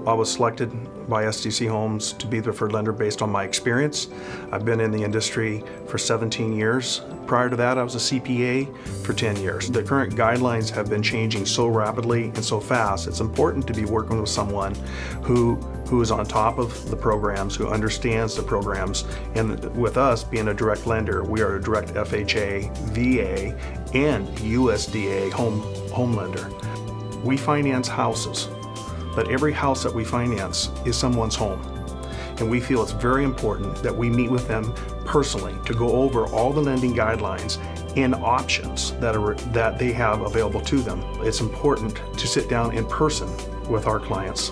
I was selected by SDC Homes to be the preferred lender based on my experience. I've been in the industry for 17 years. Prior to that, I was a CPA for 10 years. The current guidelines have been changing so rapidly and so fast. It's important to be working with someone who is on top of the programs, who understands the programs. And with us being a direct lender, we are a direct FHA, VA, and USDA home lender. We finance houses, but every house that we finance is someone's home. And we feel it's very important that we meet with them personally to go over all the lending guidelines and options that they have available to them. It's important to sit down in person with our clients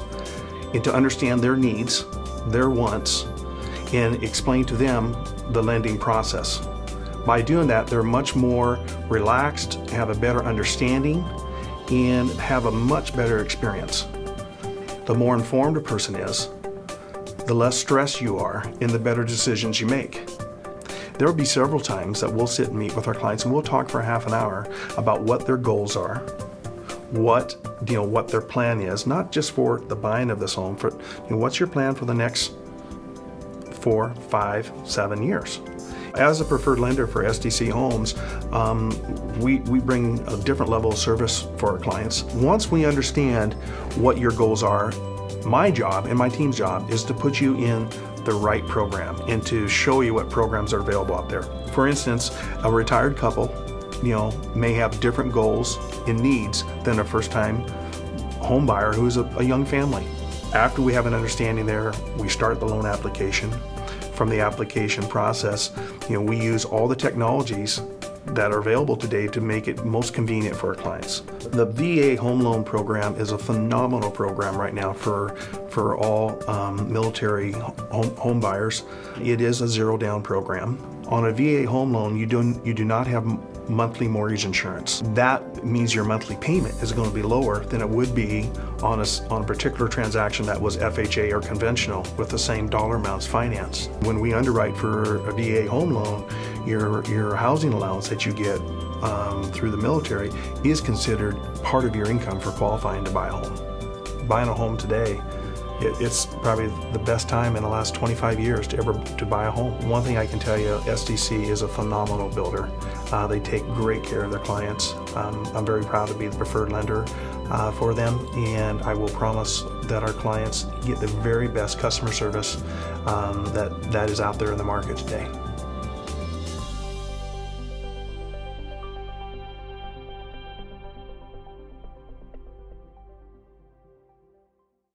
and to understand their needs, their wants, and explain to them the lending process. By doing that, they're much more relaxed, have a better understanding, and have a much better experience. The more informed a person is, the less stressed you are and the better decisions you make. There will be several times that we'll sit and meet with our clients and we'll talk for half an hour about what their goals are, what their plan is, not just for the buying of this home, what's your plan for the next 4, 5, 7 years. As a preferred lender for SDC Homes, we bring a different level of service for our clients. Once we understand what your goals are, my job and my team's job is to put you in the right program and to show you what programs are available out there. For instance, a retired couple, may have different goals and needs than a first-time home buyer who's a young family. After we have an understanding there, we start the loan application. From the application process, we use all the technologies that are available today to make it most convenient for our clients. The VA Home Loan Program is a phenomenal program right now for all military home buyers. It is a zero-down program. On a VA home loan, you do not have monthly mortgage insurance. That means your monthly payment is going to be lower than it would be on a particular transaction that was FHA or conventional with the same dollar amounts financed. When we underwrite for a VA home loan, your housing allowance that you get through the military is considered part of your income for qualifying to buy a home. Buying a home today, it's probably the best time in the last 25 years to buy a home. One thing I can tell you, SDC is a phenomenal builder. They take great care of their clients. I'm very proud to be the preferred lender for them, and I will promise that our clients get the very best customer service that is out there in the market today.